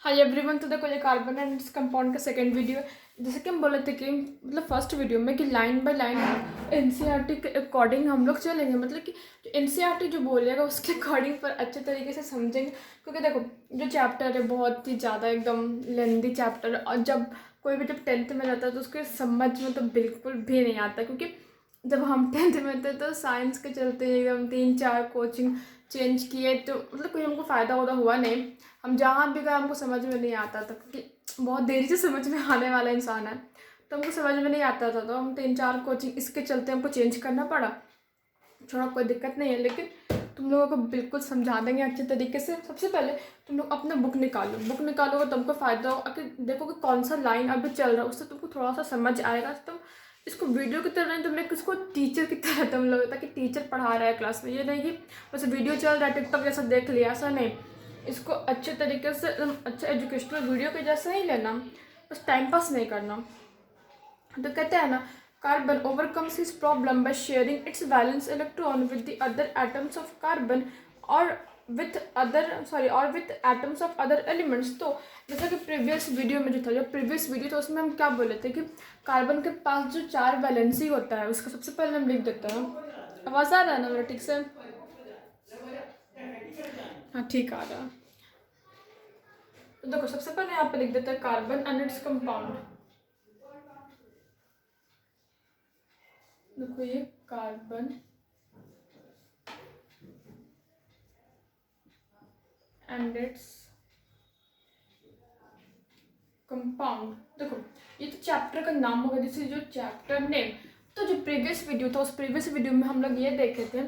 Hi everyone, तो देखो ये कार्बन एंड इट्स कंपाउंड का सेकंड वीडियो है। जैसे कि हम बोले थे कि मतलब फर्स्ट वीडियो में कि लाइन बाय लाइन एनसीईआरटी के अकॉर्डिंग हम लोग चलेंगे, मतलब कि जो एनसीईआरटी जो बोलेगा उसके अकॉर्डिंग पर अच्छे तरीके से समझेंगे। क्योंकि देखो जो चैप्टर है बहुत ही ज़्यादा एकदम लेंदी चैप्टर है, और जब कोई भी जब 10th में रहता है तो उसके समझ में तो बिल्कुल भी नहीं आता। क्योंकि जब हम 10th में थे तो साइंस के चलते एकदम 3-4 कोचिंग चेंज किए, तो मतलब कोई हमको फ़ायदा होता हुआ नहीं। हम जहाँ भी गए हमको समझ में नहीं आता था, क्योंकि बहुत देरी से समझ में आने वाला इंसान है, तो हमको समझ में नहीं आता था। तो हम 3-4 कोचिंग इसके चलते हमको चेंज करना पड़ा। छोड़ा, कोई दिक्कत नहीं है, लेकिन तुम लोगों को बिल्कुल समझा देंगे अच्छे तरीके से। सबसे पहले तुम लोग अपना बुक निकालोगे, तुमको फ़ायदा हो। अगर देखो कि कौन सा लाइन अभी चल रहा है उससे तुमको थोड़ा सा समझ आएगा। तुम इसको वीडियो की तरह नहीं, तुमने इसको टीचर की तरह तुम लोग, ताकि टीचर पढ़ा रहा है क्लास में, ये नहीं कि बस वीडियो चल रहा है टिकटॉक जैसा देख लिया, ऐसा नहीं। इसको अच्छे तरीके से अच्छा एजुकेशनल वीडियो के जैसा ही लेना, बस टाइम पास नहीं करना। तो कहते हैं ना, carbon overcomes his problem by sharing its valence electron with the other atoms of carbon और with atoms of other elements. तो जैसा कि प्रीवियस वीडियो में जो था, जो प्रीवियस वीडियो था उसमें हम क्या बोले थे कि कार्बन के पास जो 4 वैलेंसी होता है उसका सबसे पहले हम लिख देते हैं। आवाज़ आ रहा है ना मेरा ठीक से? हाँ ठीक आ रहा है। तो देखो सबसे पहले यहाँ पे लिख देते हैं कार्बन एंड इट्स कंपाउंड। देखो ये कार्बन एंड इट्स कंपाउंड। देखो ये तो चैप्टर का नाम होगा, दिस इज जो चैप्टर नेम। तो जो प्रीवियस वीडियो था उस प्रीवियस वीडियो में हम लोग ये देखे थे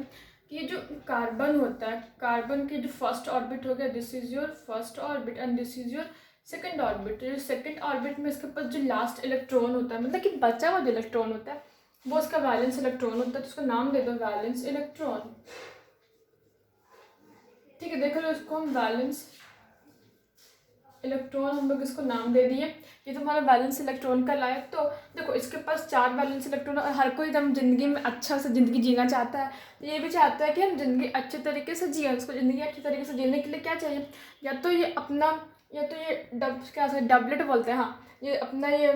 कि ये जो कार्बन होता है, कार्बन के जो फर्स्ट ऑर्बिट हो गया, this is your first orbit and this is your second orbit. जो सेकंड ऑर्बिट में इसके पास जो लास्ट इलेक्ट्रॉन होता है, मतलब कि बचा हुआ जो इलेक्ट्रॉन होता है वो उसका वैलेंस इलेक्ट्रॉन होता है। तो उसका नाम दे दो वैलेंस इलेक्ट्रॉन। ठीक है, देख लो इसको हम वैलेंस इलेक्ट्रॉन हम लोग इसको नाम दे दिए। ये तुम्हारा बैलेंस इलेक्ट्रॉन का लायक। तो देखो इसके पास 4 बैलेंस इलेक्ट्रॉन, और हर कोई एकदम ज़िंदगी में अच्छा से ज़िंदगी जीना चाहता है। तो ये भी चाहता है कि हम ज़िंदगी अच्छे तरीके से जिए। उसको ज़िंदगी अच्छे तरीके से जीने के लिए क्या चाहिए? या तो ये अपना, या तो ये क्या डबलेट बोलते हैं, हाँ, ये अपना ये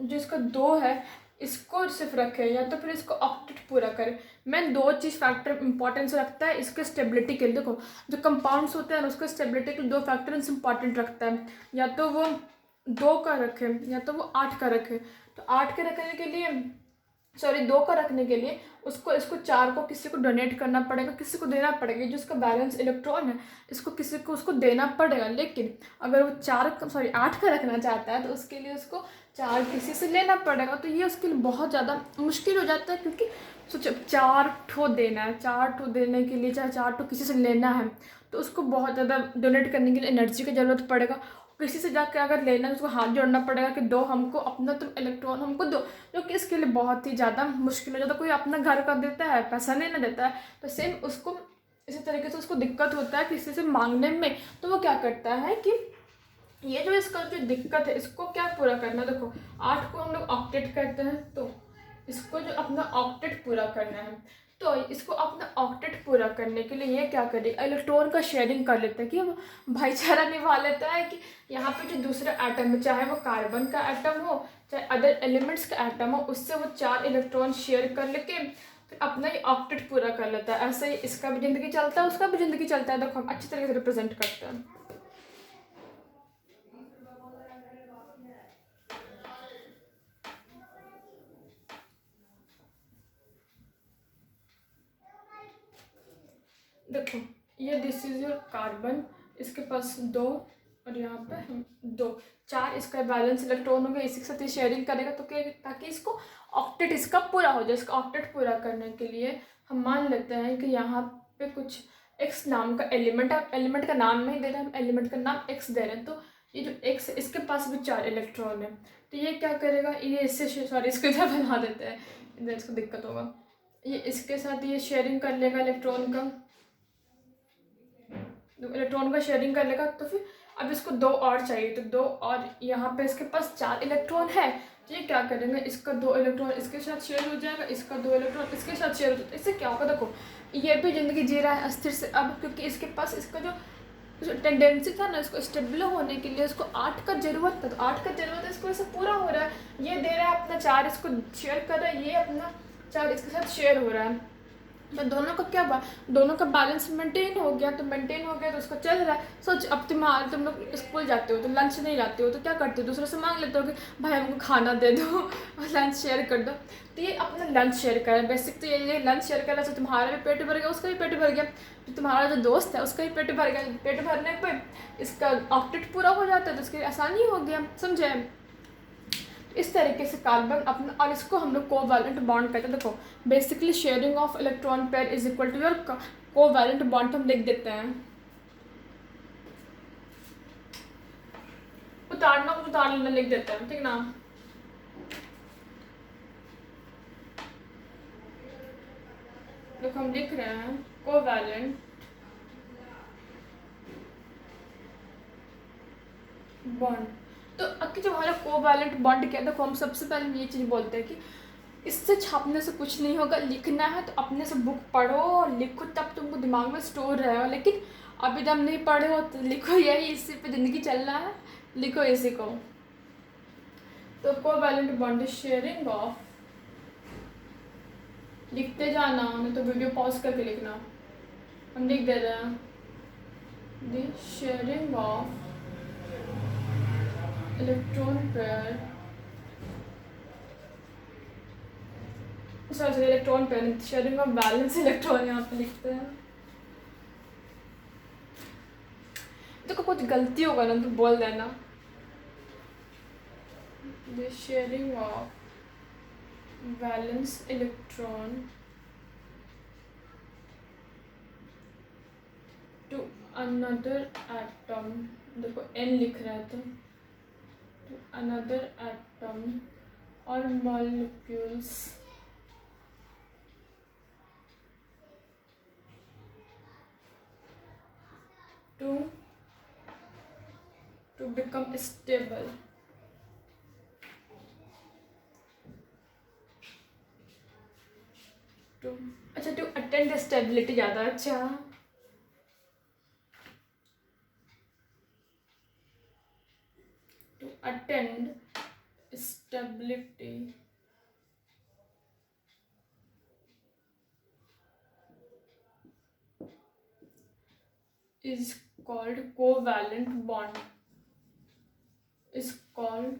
जो इसका 2 है इसको सिर्फ रखे, या तो फिर इसको ऑक्टेट पूरा करे। मैं 2 चीज़ फैक्टर इंपॉर्टेंस रखता है इसके स्टेबिलिटी के लिए। देखो जो कंपाउंड्स होते हैं उसके स्टेबिलिटी के 2 फैक्टर्स इंपॉर्टेंट रखता है, या तो वो 2 का रखे या तो वो 8 का रखे। तो 8 के रखने के लिए, सॉरी 2 का रखने के लिए उसको इसको 4 को किसी को डोनेट करना पड़ेगा, किसी को देना पड़ेगा। जो उसका बैलेंस इलेक्ट्रॉन है इसको किसी को उसको देना पड़ेगा। लेकिन अगर वो 8 का रखना चाहता है तो उसके लिए उसको 4 किसी से लेना पड़ेगा। तो ये उसके लिए बहुत ज़्यादा मुश्किल हो जाता है, क्योंकि सोचो 4 ठो देना है, 4 ठो देने के लिए चाहे 4 ठो किसी से लेना है तो उसको बहुत ज़्यादा डोनेट करने के लिए एनर्जी की ज़रूरत पड़ेगा। किसी से जाकर अगर लेना है उसको हाथ जोड़ना पड़ेगा कि दो हमको अपना, तुम इलेक्ट्रॉन हमको दो, जो कि इसके लिए बहुत ही ज़्यादा मुश्किल हो जाता है। कोई अपना घर का देता है, पैसा नहीं ना देता है, तो सेम उसको इसी तरीके से उसको दिक्कत होता है किसी से मांगने में। तो वो क्या करता है कि ये जो इसका जो दिक्कत है इसको क्या पूरा करना है। देखो 8 को हम लोग ऑक्टेट करते हैं, तो इसको जो अपना ऑक्टेट पूरा करना है, तो इसको अपना ऑक्टेट पूरा करने के लिए ये क्या करेगा, इलेक्ट्रॉन का शेयरिंग कर लेता है कि वो भाईचारा निभा लेता है। कि यहाँ पे जो दूसरा एटम है, चाहे वो कार्बन का एटम हो चाहे अदर एलिमेंट्स का एटम हो, उससे वो 4 इलेक्ट्रॉन शेयर कर लेके फिर अपना ये ऑक्टेट पूरा कर लेता है। ऐसे ही इसका भी ज़िंदगी चलता है, उसका भी ज़िंदगी चलता है। देखो हम अच्छी तरीके से रिप्रेजेंट करते हैं। देखो ये दिस इज योर कार्बन, इसके पास 2 और यहाँ पे हम 2, 4 इसका बैलेंस इलेक्ट्रॉन होगा, इसी के साथ ये शेयरिंग करेगा। तो क्या, ताकि इसको ऑक्टेट इसका पूरा हो जाए। इसका ऑक्टेट पूरा करने के लिए हम मान लेते हैं कि यहाँ पे कुछ एक्स नाम का एलिमेंट है। एलिमेंट का नाम नहीं दे रहे हम, एलिमेंट का नाम एक्स दे रहे हैं। तो ये जो एक्स है इसके पास भी 4 इलेक्ट्रॉन है। तो ये क्या करेगा, ये इससे सॉरी इसको इधर बना देते हैं, इधर इसको दिक्कत होगा। ये इसके साथ ये शेयरिंग कर लेगा इलेक्ट्रॉन का, इलेक्ट्रॉन का शेयरिंग कर लेगा। तो फिर अब इसको 2 और चाहिए, तो 2 और, यहाँ पे इसके पास 4 इलेक्ट्रॉन है। तो ये क्या करेंगे, इसका 2 इलेक्ट्रॉन इसके साथ शेयर हो जाएगा, इसका 2 इलेक्ट्रॉन इसके साथ शेयर हो जाएगा। इससे क्या होगा, देखो ये भी ज़िंदगी जी रहा है अस्थिर से अब, क्योंकि इसके पास इसका जो जो टेंडेंसी था ना इसको स्टेबल होने के लिए इसको 8 का ज़रूरत था, तो 8 का ज़रूरत है, इसको वैसे पूरा हो रहा है। ये दे रहा है अपना 4, इसको शेयर कर रहा है, ये अपना 4 इसके साथ शेयर हो रहा है। तो दोनों का क्या हुआ, दोनों का बैलेंस मेंटेन हो गया। तो मेंटेन हो गया तो उसका चल रहा है। सोच अब तुम लोग स्कूल जाते हो तो लंच नहीं लाते हो तो क्या करते हो, दूसरे से मांग लेते हो कि भाई हमको खाना दे दो और लंच शेयर कर दो। तो ये अपना लंच शेयर कर रहा है बेसिक। तो ये लंच शेयर कर रहा है, तो तुम्हारा भी पेट भर गया, उसका भी पेट भर गया। तो तुम्हारा जो दोस्त है उसका भी पेट भर गया। पेट भरने पर इसका ऑक्टेट पूरा हो जाता है, तो उसकी आसानी हो गया। समझे? इस तरीके से कार्बन अपना, और इसको हम लोग कोवैलेंट बॉन्ड कहते हैं। देखो basically sharing of electron pair is equal to your covalent bond. हम लिख देते हैं, उतारना कुछ उतार लेना, लिख देते हैं, ठीक ना। देखो हम लिख रहे हैं कोवैलेंट बॉन्ड। तो अब जो हमारा कोवैलेंट बॉन्ड क्या है, देखो हम सबसे पहले ये चीज़ बोलते हैं कि इससे छापने से कुछ नहीं होगा, लिखना है तो अपने से बुक पढ़ो लिखो, तब तुमको दिमाग में स्टोर रहेगा। लेकिन अभी जब नहीं पढ़े हो तो लिखो यही, इसी पे ज़िंदगी चलना है, लिखो इसी को। तो कोवैलेंट बॉन्ड शेयरिंग ऑफ, लिखते जाना, नहीं तो वीडियो पॉज करके लिखना। हम लिख दे रहे हैं the sharing of electron pair, sorry electron pair, sharing of balance electron यहाँ पे लिखते हैं। देखो कुछ गलती होगा ना तो बोल देना। The sharing of valence electron to another atom, देखो n लिख रहा है तो टू अनदर एटम और molecules to become stable। To, अच्छा टू अटेंड स्टेबिलिटी ज़्यादा अच्छा, to attend stability is called covalent bond, is called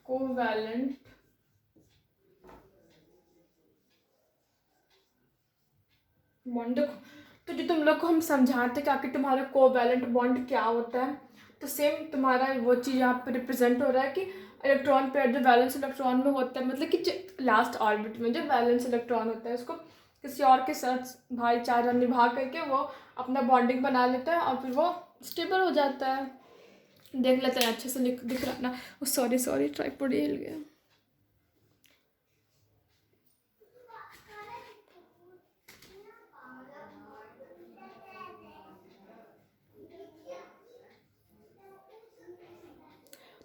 covalent bond. देखो तो जो तुम लोग को हम समझाते कि आखिर तुम्हारा कोवैलेंट बॉन्ड क्या होता है, तो सेम तुम्हारा वो चीज़ यहाँ पे रिप्रेजेंट हो रहा है कि इलेक्ट्रॉन पेयर जो वैलेंस इलेक्ट्रॉन में होता है, मतलब कि जो लास्ट ऑर्बिट में जो वैलेंस इलेक्ट्रॉन होता है उसको किसी और के साथ भाईचारा निभा करके वो अपना बॉन्डिंग बना लेता है और फिर वो स्टेबल हो जाता है। देख लेते हैं अच्छे से दिख रहा ना। सॉरी ट्राइपॉड हिल गया।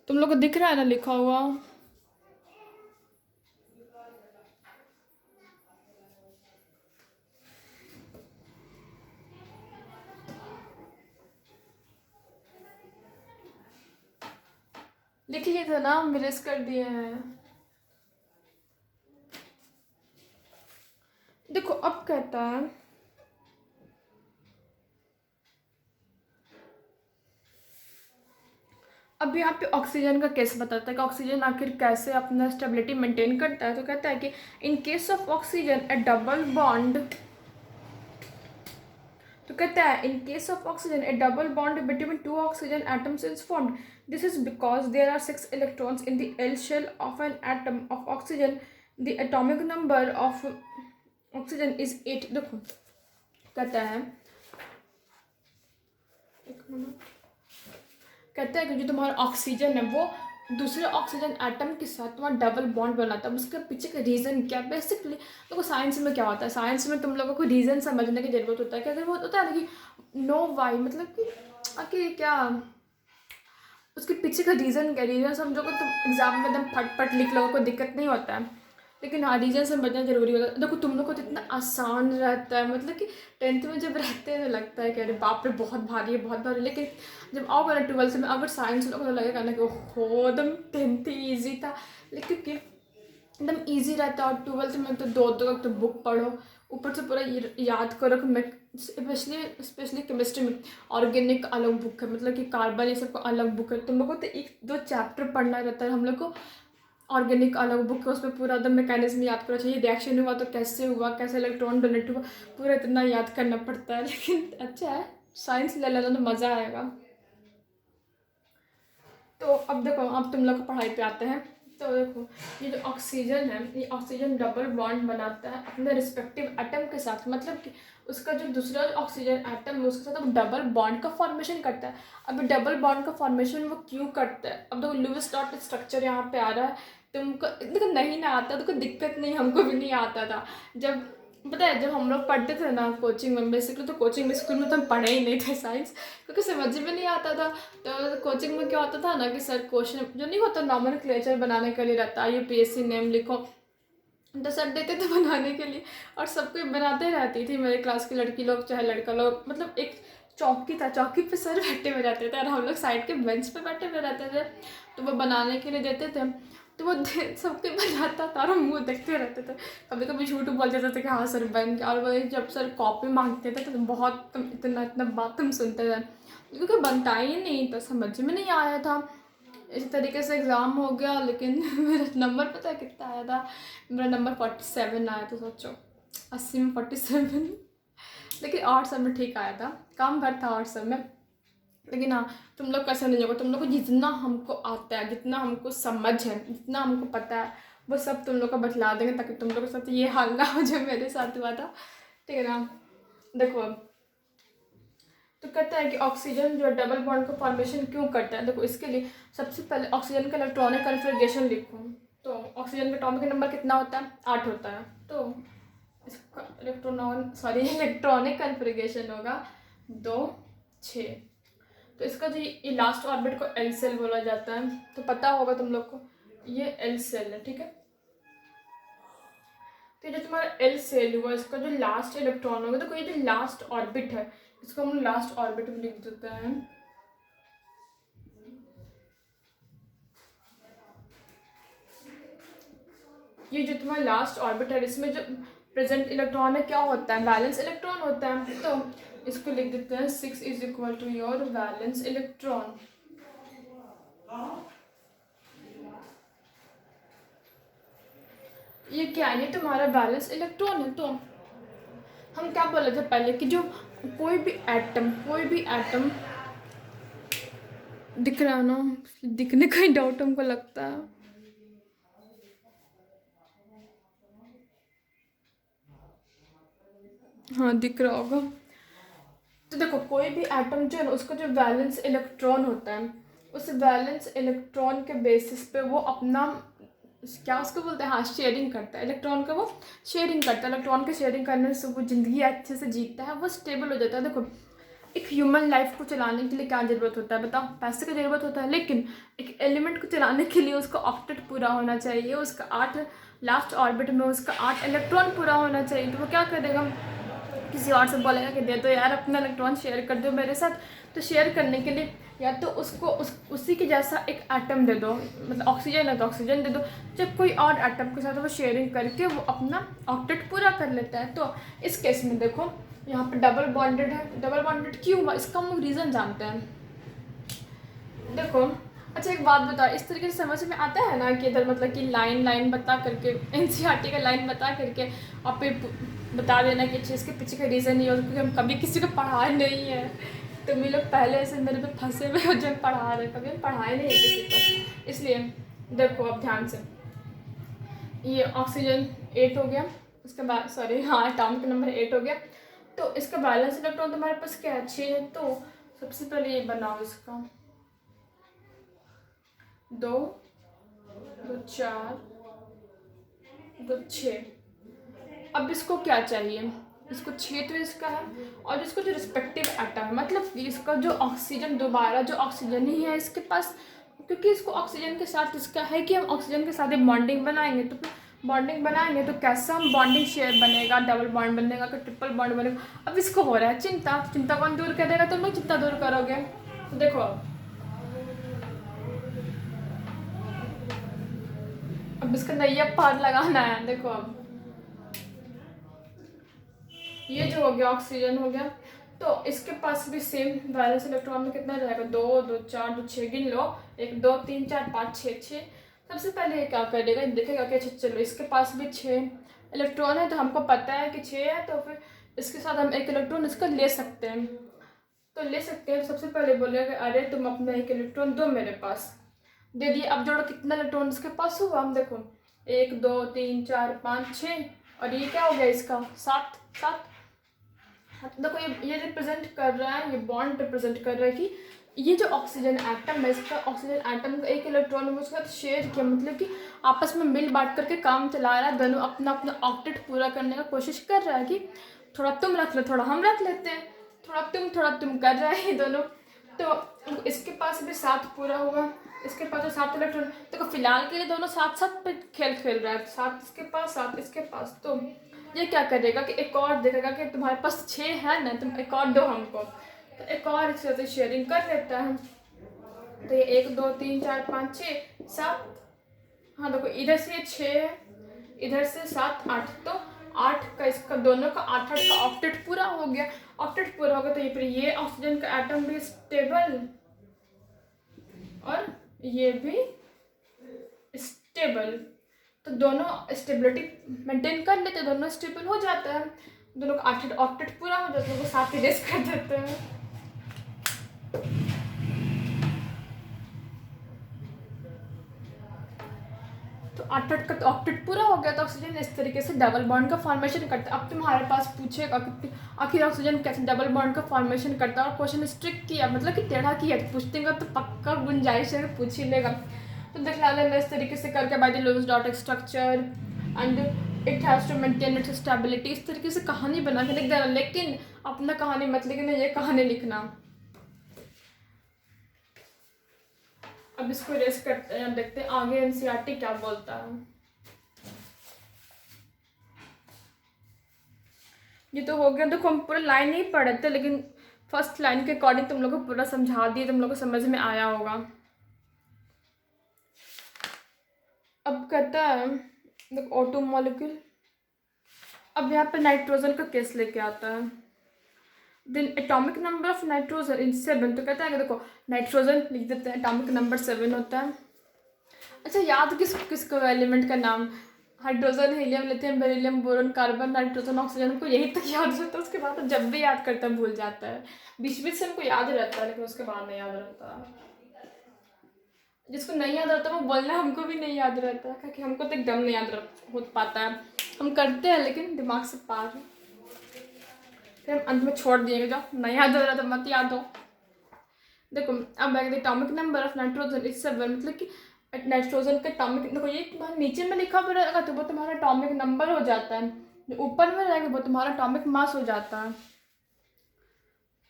तुम लोग को दिख रहा है ना लिखा हुआ? लिख लिए थे ना, मिरेस कर दिए हैं। देखो अब कहता है अब यहाँ पे ऑक्सीजन का केस बताता है कि ऑक्सीजन आखिर कैसे अपना स्टेबिलिटी मेंटेन करता है। तो कहता है कि in case of oxygen a double bond, तो कहता है in case of oxygen a double bond between two oxygen atoms is formed. This is because there are 6 electrons in the L shell of an atom of oxygen. The atomic number of oxygen is 8। देखो कहता है, एक minute, कहता है कि जो तुम्हारा oxygen है वो दूसरे ऑक्सीजन एटम के साथ तुम्हारा डबल बॉन्ड बनाता है। उसके पीछे का रीज़न क्या है बेसिकली, देखो साइंस में क्या होता है, साइंस में तुम लोगों को रीज़न समझने की ज़रूरत होता है। कि अगर वो होता है ना कि नो वाई, मतलब कि आखिर क्या उसके पीछे का रीज़न क्या, रीज़न समझोगे तो एग्जाम में एकदम फट लिख लोगों को दिक्कत नहीं होता है। लेकिन हाँ रीजन समझना जरूरी होता है। देखो तुम लोग को तो इतना आसान रहता है, मतलब कि 10th में जब रहते हैं तो लगता है कि अरे बाप रे बहुत भारी है बहुत भारी, लेकिन जब आओगे ना 12th में अगर साइंस लोग तो लगेगा ना कि ओहो एकदम 10th ही ईजी था, लेकिन कि एकदम ईजी रहता है। और 12th में तो दो दो तो बुक पढ़ो, ऊपर से पूरा याद करो कि मैं स्पेशली केमिस्ट्री में ऑर्गेनिक अलग बुक है, मतलब कि कार्बन ये सब का अलग बुक है। तुम लोग को तो एक दो चैप्टर पढ़ना रहता है, हम लोग को ऑर्गेनिक अलग बुक है, उसमें पूरा एकदम मैकेनिज्म याद करना चाहिए, रिएक्शन हुआ तो कैसे हुआ, कैसे इलेक्ट्रॉन डोनेट हुआ, पूरा इतना याद करना पड़ता है। लेकिन अच्छा है, साइंस ले लेना तो मज़ा आएगा। तो अब देखो अब तुम लोग पढ़ाई पे आते हैं। तो देखो ये जो ऑक्सीजन है, ये ऑक्सीजन डबल बॉन्ड बनाता है अपने रिस्पेक्टिव एटम के साथ, मतलब कि उसका जो दूसरा ऑक्सीजन एटम है उसके साथ वो डबल बॉन्ड का फॉर्मेशन करता है। अब डबल बॉन्ड का फॉर्मेशन वो क्यों करता है, अब देखो लुईस डॉट स्ट्रक्चर यहाँ पे आ रहा है। तुमको देखो नहीं ना आता तो कोई दिक्कत नहीं, हमको भी नहीं आता था। जब पता है जब हम लोग पढ़ते थे ना कोचिंग में, बेसिकली तो कोचिंग में स्कूल में तो हम पढ़े ही नहीं थे साइंस, क्योंकि समझ में नहीं आता था। तो कोचिंग में क्या होता था ना कि सर क्वेश्चन जो नहीं होता नॉमेनक्लेचर बनाने के लिए रहता है, यूपीएससी नेम लिखो, तो सर देते थे बनाने के लिए, और सब कोई बनाते रहती थी, मेरे क्लास की लड़की लोग चाहे लड़का लोग, मतलब एक चौकी था, चौकी पे सर बैठे हुए रहते थे और हम लोग साइड के बेंच पे बैठे हुए रहते थे। तो वो बनाने के लिए देते थे, तो वो सब कोई बनाता था और हम मुँह देखते रहते थे। कभी कभी झूठ बोल देते थे कि हाँ सर बन गया, और वही जब सर कॉपी मांगते थे तो बहुत तुम इतना इतना बात तुम सुनते थे, क्योंकि बनता ही नहीं तो समझ में नहीं आया था। इसी तरीके से एग्ज़ाम हो गया, लेकिन मेरा नंबर पता है कितना आया था, मेरा नंबर 47 आया था। सोचो 80 में 47, लेकिन आर्ट सब में ठीक आया था, कम भर था आर्ट सब में। लेकिन हाँ तुम लोग कैसे नहीं होगा, तुम लोग को जितना हमको आता है, जितना हमको समझ है, जितना हमको पता है, वो सब तुम लोग को बतला देंगे, ताकि तुम लोग के साथ ये हाल ना हो जो मेरे साथ हुआ था। ठीक है ना। देखो तो कहता है कि ऑक्सीजन जो डबल बॉन्ड का फॉर्मेशन क्यों करता है। देखो इसके लिए सबसे पहले ऑक्सीजन का इलेक्ट्रॉनिक कन्फिग्रेशन लिखो। तो ऑक्सीजन का एटॉमिक नंबर कितना होता है, 8 होता है। तो इसका इलेक्ट्रॉनिक कन्फिग्रेशन होगा 2 6। तो इसका जो ये लास्ट ऑर्बिट को एल सेल बोला जाता है, तो पता होगा तुम लोग को ये एल सेल है। ठीक है, तो जो तुम्हारा एल सेल हुआ इसका जो लास्ट इलेक्ट्रॉन होगा, तो ये जो लास्ट ऑर्बिट है इसको हम लास्ट ऑर्बिट में लिख देते हैं। ये जो तुम्हारा लास्ट ऑर्बिट है इसमें जो प्रेजेंट इलेक्ट्रॉन है क्या होता है, वैलेंस इलेक्ट्रॉन होता है। तो इसको लिख देते हैं 6 is equal to your valence electron. ये क्या है, ये तुम्हारा बैलेंस इलेक्ट्रॉन है। तो हम क्या बोले थे पहले कि जो कोई भी एटम दिख रहा है ना, दिखने का ही डाउट हमको लगता है। हाँ दिख रहा होगा। तो देखो कोई भी एटम जो है ना उसका जो वैलेंस इलेक्ट्रॉन होता है, उस वैलेंस इलेक्ट्रॉन के बेसिस पे वो अपना क्या उसको बोलते हैं, हाँ शेयरिंग करता है इलेक्ट्रॉन का, वो शेयरिंग करता है। इलेक्ट्रॉन के शेयरिंग करने से वो ज़िंदगी अच्छे से जीता है, वो स्टेबल हो जाता है। देखो एक ह्यूमन लाइफ को चलाने के लिए क्या ज़रूरत होता है बताओ, पैसे की ज़रूरत होता है, लेकिन एक एलिमेंट को चलाने के लिए उसका ऑक्टेट पूरा होना चाहिए, उसका 8 लास्ट ऑर्बिट में उसका 8 इलेक्ट्रॉन पूरा होना चाहिए। तो वो क्या करेगा, किसी और से बोलेगा कि दे दो यार अपना इलेक्ट्रॉन शेयर कर दो मेरे साथ। तो शेयर करने के लिए या तो उसको उसी के जैसा एक एटम दे दो, मतलब ऑक्सीजन है तो ऑक्सीजन दे दो, जब कोई और एटम के साथ वो शेयरिंग करके वो अपना ऑक्टेट पूरा कर लेता है। तो इस केस में देखो यहाँ पे डबल बॉन्डेड है, डबल बॉन्डेड क्यों हुआ इसका हम रीज़न जानते हैं। देखो अच्छा एक बात बताओ, इस तरीके से समझ में आता है ना कि इधर मतलब कि लाइन लाइन बता करके एनसीईआरटी का लाइन बता करके और फिर बता देना कि अच्छा इसके पीछे का रीज़न नहीं हो, क्योंकि हम कभी किसी को पढ़ाए नहीं है। तो ये लोग पहले से मेरे पे फंसे हुए हो जब पढ़ा रहे, कभी हम पढ़ाए नहीं है किसी को। इसलिए देखो अब ध्यान से, ये ऑक्सीजन 8 हो गया, उसके बाद सॉरी हाँ एटॉमिक नंबर 8 हो गया। तो इसका बैलेंस इलेक्ट्रॉन तुम्हारे पास क्या है, 6 है। तो सबसे पहले ये बनाओ, इसका 2 2 4 2 6। अब इसको क्या चाहिए, इसको 6 तो इसका है, और इसको जो रिस्पेक्टिव एटम है मतलब इसका जो ऑक्सीजन दोबारा जो ऑक्सीजन ही है इसके पास, क्योंकि इसको ऑक्सीजन के साथ इसका है कि हम ऑक्सीजन के साथ बॉन्डिंग बनाएंगे तो बॉन्डिंग बनाएंगे तो कैसा हम बॉन्डिंग शेयर बनेगा, डबल बॉन्ड बनेगा कि ट्रिपल बॉन्ड बनेगा। अब इसको हो रहा है चिंता, चिंता कौन दूर करेगा, तुम लोग चिंता दूर करोगे। तो देखो अब इसका नैया पार लगाना है। देखो अब ये जो हो गया ऑक्सीजन हो गया, तो इसके पास भी सेम वैलेंस इलेक्ट्रॉन में कितना रहेगा, 2 2 4 2 6 गिन लो, 1 2 3 4 5 6 6। सबसे पहले ये क्या करेगा, देखेगा कि अच्छा चलो इसके पास भी 6 इलेक्ट्रॉन है, तो हमको पता है कि 6 है, तो फिर इसके साथ हम एक इलेक्ट्रॉन इसका ले सकते हैं। तो ले सकते हैं, सबसे पहले बोलेगा कि अरे तुम अपना एक इलेक्ट्रॉन दो मेरे पास, दे दिए। अब जोड़ो कितना इलेक्ट्रॉन इसके पास हुआ, हम देखो 1 2 3 4 5 6, और ये क्या हो गया इसका 7 7। देखो ये रिप्रेजेंट कर रहा है, ये बॉन्ड रिप्रेजेंट कर रहा है कि ये जो ऑक्सीजन एटम है, इसका ऑक्सीजन एटम का एक इलेक्ट्रॉन उसके साथ शेयर किया, मतलब कि आपस में मिल बांट करके काम चला रहा है। दोनों अपना अपना ऑक्टेट पूरा करने का कोशिश कर रहा है कि थोड़ा तुम रख लो, थोड़ा हम रख लेते हैं, थोड़ा तुम कर रहा है दोनों। तो इसके पास भी 7 पूरा होगा, इसके पास तो 7 इलेक्ट्रॉन। तो फिलहाल के लिए दोनों साथ साथ पे खेल रहा है, 7 इसके पास 7 इसके पास। तो ये क्या करेगा कि एक और देखेगा कि तुम्हारे पास 6 है ना, तुम एक और दो हमको, तो एक और इसके साथ शेयरिंग कर लेता है। तो ये 1 2 3 4 5 6 7, हाँ देखो इधर से ये 6 है, इधर से 7 8, तो 8 का इसका दोनों का 8 8 का ऑक्टेट पूरा हो गया। ऑक्टेट पूरा हो गया तो ये फिर ये ऑक्सीजन का एटम भी स्टेबल और ये भी स्टेबल, तो दोनों स्टेबिलिटी मेंटेन कर लेते, दोनों स्टेबल हो जाता है, दोनों का 8 ऑक्टेट पूरा हो जाता है, वो साथ इरेज कर देते हैं। तो 8 का तो ऑक्टेट पूरा हो गया, तो ऑक्सीजन इस तरीके से डबल बॉन्ड का फॉर्मेशन करता है। अब तुम्हारे पास पूछेगा कि आखिर ऑक्सीजन कैसे डबल बॉन्ड का फॉर्मेशन करता है, और क्वेश्चन स्ट्रिक किया मतलब कि टेढ़ा किया, तो पूछ देगा तो पक्का गुंजाइश है पूछ ही लेगा। तो दिखला लेना इस तरीके से करके, by the Lewis dot structure and it has to maintain its stability, इस तरीके से कहानी बना के लिख देना। लेकिन अपना कहानी मत लिखना, ये कहानी लिखना। अब इसको रेस करते हैं, देखते हैं आगे एनसीईआरटी क्या बोलता है। ये तो हो गया, देखो हम पूरा लाइन नहीं पढ़े थे, लेकिन फर्स्ट लाइन के अकॉर्डिंग तुम लोग को पूरा समझा दिए, तुम लोग को समझ में आया होगा। अब कहता है देखो ऑटो मॉलिक्यूल, अब यहाँ पे नाइट्रोजन का केस लेके आता है। Then atomic number of nitrogen in 7, तो कहता है कि देखो नाइट्रोजन लिख देते हैं, एटॉमिक नंबर 7 होता है। अच्छा याद किसको एलिमेंट का नाम, hydrogen helium lithium beryllium boron carbon nitrogen oxygen, को यही तक याद रहता है, उसके बाद तो जब भी याद करता है भूल जाता है। बीच बीच से हमको याद रहता है, लेकिन उसके बाद नहीं याद रहता। जिसको नहीं याद रहता वो बोलना हमको भी नहीं याद रहता, क्योंकि हमको तो एकदम नहीं याद हो पाता है, हम करते हैं लेकिन दिमाग से पार है, फिर हम अंत में छोड़ दिएगा, जाओ नहीं याद हो रहा तो मत याद हो। देखो अब atomic number of nitrogen is 7, मतलब कि नाइट्रोजन का एटॉमिक, देखो ये तुम्हारा नीचे में लिखा हुआ रहेगा तो वो तुम्हारा एटॉमिक नंबर हो जाता है, जो ऊपर में रहेगा वो तुम्हारा एटॉमिक मास हो जाता है।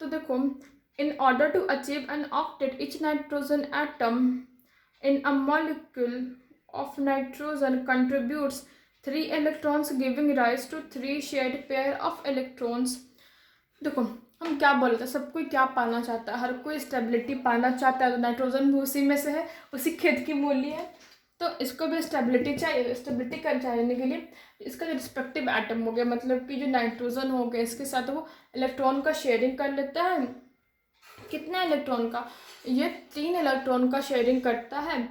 तो देखो in order to achieve an octet each nitrogen atom in a molecule of nitrogen contributes 3 electrons giving rise to 3 shared pair of electrons। देखो हम क्या बोलते हैं, सब कोई क्या पाना चाहता है, हर कोई स्टेबिलिटी पाना चाहता है, तो नाइट्रोजन भी उसी में से है, उसी खेत की मूली है, तो इसको भी स्टेबिलिटी चाहिए। स्टेबिलिटी कर चाहिए के लिए इसका जो रिस्पेक्टिव एटम हो गया, मतलब कि जो नाइट्रोजन हो गया इसके साथ वो इलेक्ट्रॉन का शेयरिंग कर लेता है। कितने इलेक्ट्रॉन का, ये 3 इलेक्ट्रॉन का शेयरिंग करता है,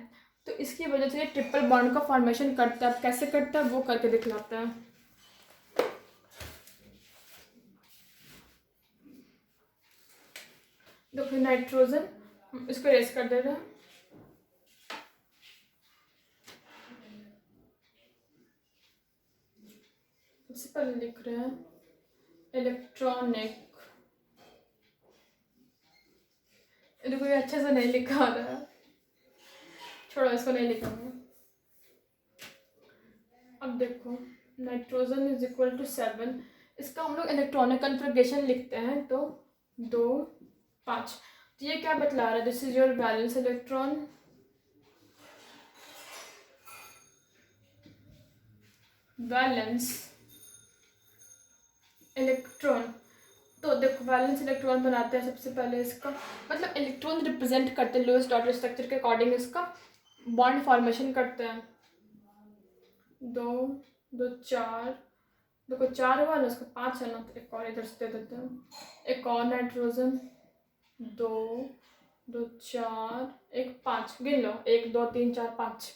तो इसकी वजह से ये ट्रिपल बॉन्ड का फॉर्मेशन करता है। कैसे करता है वो करके दिखलाता है। देखो नाइट्रोजन, इसको रेस कर दे रहे हैं, सबसे पहले लिख रहे हैं इलेक्ट्रॉनिक, देखो ये अच्छे से नहीं लिखा रहा है, छोड़ो इसको नहीं लिखेंगे। अब देखो नाइट्रोजन इज इक्वल टू 7, इसका हम लोग इलेक्ट्रॉनिक कन्फिग्रेशन लिखते हैं, तो 2 5, तो ये क्या बतला रहा है, this is your valence electron, valence electron. तो देखो वैलेंस इलेक्ट्रॉन बनाते हैं सबसे पहले इसका मतलब इलेक्ट्रॉन रिप्रेजेंट करते हैं लोएस्ट डॉटेड स्ट्रक्चर के अकॉर्डिंग इसका बॉन्ड फॉर्मेशन करते हैं। दो दो चार, देखो 4 हुआ ना, इसका 5 है ना, तो एक और इधर से दे देते हैं, एक और नाइट्रोजन। 2 2 4 1 5, गिन लो, 1 2 3 4 5।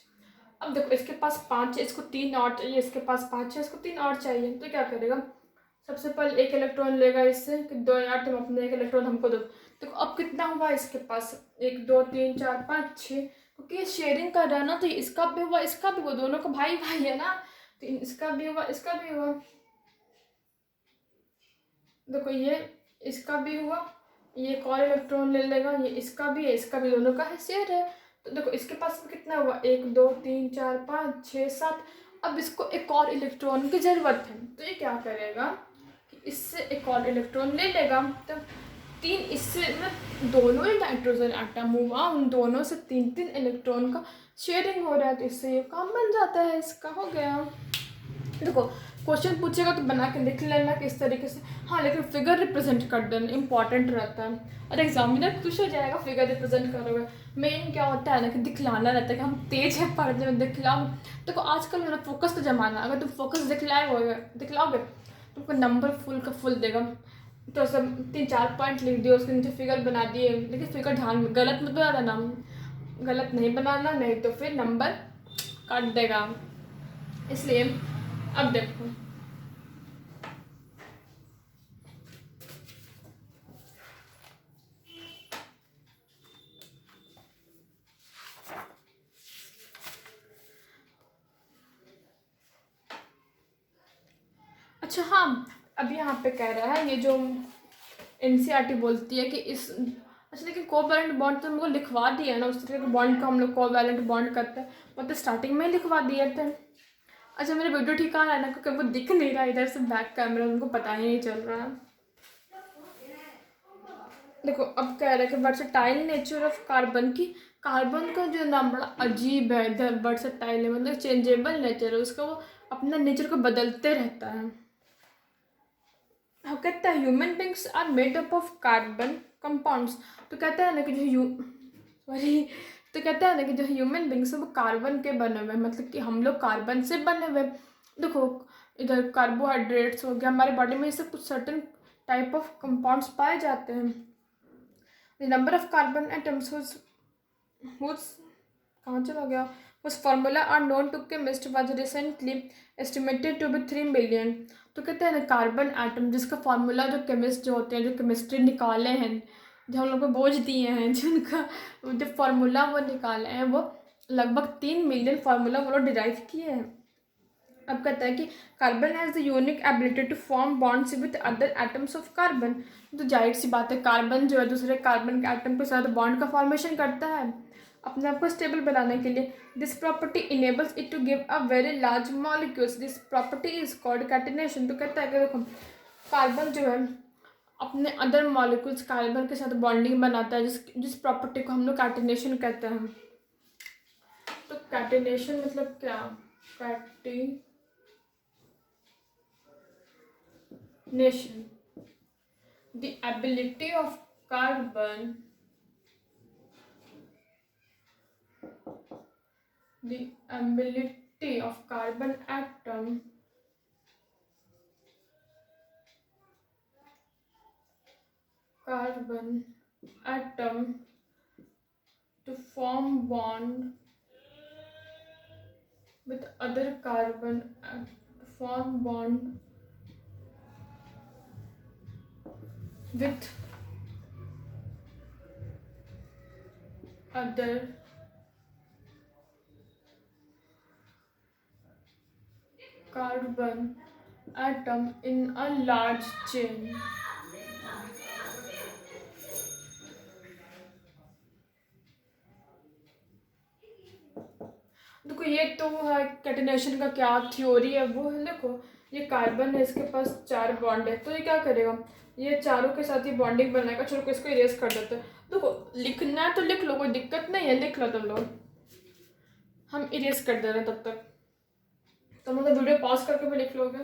अब देखो इसके पास 5 है, इसको 3 और चाहिए, इसके पास 5 है, इसको 3 और चाहिए, तो क्या करेगा, सबसे पहले एक इलेक्ट्रॉन लेगा इससे कि 2 यार तुम अपने एक इलेक्ट्रॉन हमको दो। देखो अब कितना हुआ इसके पास, 1 2 3 4 5 6, क्योंकि ये शेयरिंग कर रहा है ना, तो इसका भी हुआ इसका भी हुआ, दोनों का भाई भाई है ना, तो इसका भी हुआ इसका भी हुआ। देखो ये इसका भी हुआ, ये एक और इलेक्ट्रॉन ले लेगा, ये इसका भी है इसका भी, दोनों का है शेयर है। तो देखो इसके पास कितना हुआ, 1 2 3 4 5 6 7। अब इसको एक और इलेक्ट्रॉन की ज़रूरत है, तो ये क्या करेगा कि इससे एक और इलेक्ट्रॉन ले लेगा। तो 3 इससे मतलब दोनों ही नाइट्रोजन आटम हुआ, उन दोनों से 3 3 इलेक्ट्रॉन का शेयरिंग हो रहा है, तो इससे ये काम बन जाता है, इसका हो गया। देखो क्वेश्चन पूछेगा तो बना के लिख लेना किस तरीके से, हाँ लेकिन फिगर रिप्रेजेंट कर देना इंपॉर्टेंट रहता है, और एग्जामिनर खुश हो जाएगा फिगर रिप्रेजेंट करोगे। मेन क्या होता है ना कि दिखलाना रहता है कि हम तेज हैं पढ़ने में, दिखलाओ। देखो आजकल मेरा फोकस का ज़माना, अगर तुम फोकस दिखलाओगे तुमको नंबर फुल का फुल देगा। तो सब 3 4 पॉइंट लिख दिए, उसके नीचे फिगर बना दिए, लेकिन फिगर ध्यान में गलत मत बना देना, गलत नहीं बनाना, नहीं तो फिर नंबर काट देगा। इसलिए अब देखो अच्छा, हाँ अब यहाँ पे कह रहा है ये जो एनसीईआरटी बोलती है कि इस अच्छा, लेकिन कोवैलेंट बॉन्ड तो हमको लिखवा दिया है ना, उस तरह के बॉन्ड को हम लोग कोवैलेंट बॉन्ड करते हैं, मतलब स्टार्टिंग में ही लिखवा दिए थे। अच्छा मेरा वीडियो ठीक आ रहा है ना, क्योंकि हमको दिख नहीं रहा इधर से बैक कैमरा, उनको पता ही नहीं चल रहा है। देखो अब कह रहा है कि वर्सेटाइल नेचर ऑफ कार्बन की, कार्बन का जो नाम बड़ा अजीब है, इधर वर्सेटाइल है मतलब चेंजेबल नेचर है उसका, वो अपना नेचर को बदलते रहता है। हम कहते हैं human beings are made up of carbon compounds, तो कहते हैं ना कि तो कहते हैं ना कि जो ह्यूमन बींग्स है वो कार्बन के बने हुए, मतलब कि हम लोग कार्बन से बने हुए। देखो इधर कार्बोहाइड्रेट्स हो गया, हमारे बॉडी में इससे कुछ सर्टेन टाइप ऑफ कंपाउंड्स पाए जाते हैं। The number of carbon atoms कहाँ चला गया, उस formula are known to chemist was recently estimated to be 3 million. तो कहते हैं ना कार्बन एटम जिसका फार्मूला जो केमिस्ट जो होते हैं, जो केमिस्ट्री निकाले हैं, जो हम लोग को बोझ दिए हैं, जिनका जो फार्मूला वो निकाले हैं, वो लगभग 3 मिलियन फार्मूला वो लोग डिराइव किए हैं। अब कहता है कि carbon has the unique ability to form bonds with other atoms of carbon. तो जाहिर सी बात है कार्बन जो है दूसरे कार्बन के एटम के साथ बॉन्ड का फॉर्मेशन करता है अपने आप को स्टेबल बनाने के लिए। This property enables it to give a very large molecules, this property is called catenation. तो कहता है कि देखो कार्बन जो है अपने अदर मॉलिक्यूल्स कार्बन के साथ बॉन्डिंग बनाता है, जिस प्रॉपर्टी को हम लोग कैटिनेशन कहते हैं। तो कैटिनेशन मतलब क्या, catenation the ability of carbon atom to form bond with other carbon with other carbon atom in a large chain। देखो ये तो है कैटिनेशन का क्या थ्योरी है वो है। देखो ये कार्बन है, इसके पास 4 बॉन्ड है, तो ये क्या करेगा, ये चारों के साथ ही बॉन्डिंग बनाएगा। चलो को इसको इरेज कर देते हैं। देखो लिखना है तो लिख लो, कोई दिक्कत नहीं है, लिख लो तुम लोग, हम इरेज कर दे रहे हैं तब तक। तो मतलब वीडियो पॉज करके भी लिख लोगे।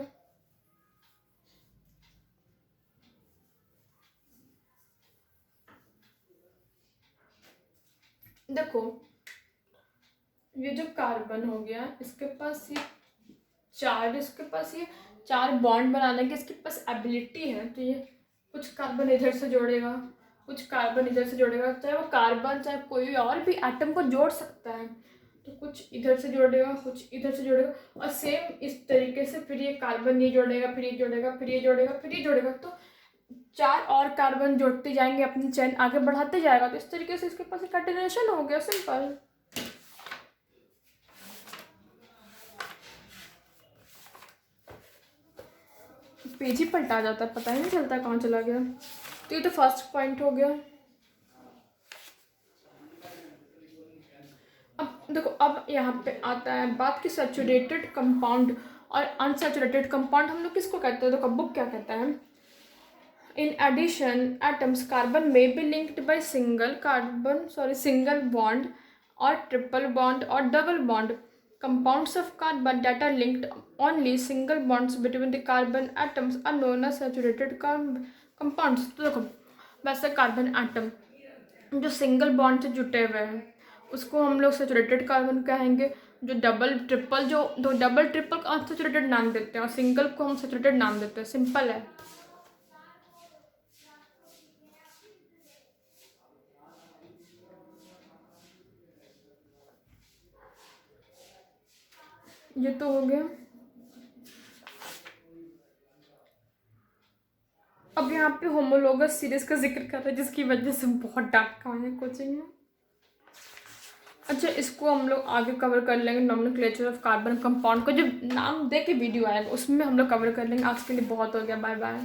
देखो ये जो कार्बन हो गया, इसके पास ये चार बॉन्ड बनाने की इसके पास एबिलिटी है। तो ये कुछ कार्बन इधर से जोड़ेगा, कुछ कार्बन इधर से जोड़ेगा, चाहे वो कार्बन चाहे कोई और भी एटम को जोड़ सकता है। तो कुछ इधर से जोड़ेगा, कुछ इधर से जोड़ेगा, और सेम इस तरीके से फिर ये कार्बन ये जोड़ेगा, फिर ये जोड़ेगा, फिर ये जोड़ेगा, फिर ये जोड़ेगा। तो चार और कार्बन जोड़ते जाएंगे, अपनी चेन आगे बढ़ाते जाएगा। तो इस तरीके से इसके पास एक कंटिन्यूएशन हो गया, सिंपल। पेज ही पलटा जाता है, पता ही नहीं चलता कहाँ चला गया। तो ये तो फर्स्ट पॉइंट हो गया। अब देखो, अब यहाँ पे आता है बात की सैचुरेटेड कंपाउंड और अनसैचुरेटेड कंपाउंड हम लोग किसको कहते हैं। तो बुक क्या कहता है, in addition atoms carbon may be linked by single bond और ट्रिपल बॉन्ड और double bond. Compounds of carbon that are linked only single bonds between the carbon atoms are known as saturated compounds। तो देखो, वैसे carbon atom जो single bond से जुटे हुए हैं उसको हम लोग सैचुरेटेड कार्बन कहेंगे। जो डबल ट्रिपल को अनसैचुरेटेड नाम देते हैं, और सिंगल को हम सैचुरेटेड नाम देते हैं। सिंपल है। ये तो हो गया। अब यहाँ पे होमोलोगस सीरीज का जिक्र कर रहे हैं, जिसकी वजह से बहुत डांट खाए हैं कोचिंग में। अच्छा, इसको हम लोग आगे कवर कर लेंगे। नॉमेनक्लेचर ऑफ कार्बन कंपाउंड को जो नाम दे के वीडियो आएगा उसमें हम लोग कवर कर लेंगे। आज के लिए बहुत हो गया, बाय बाय।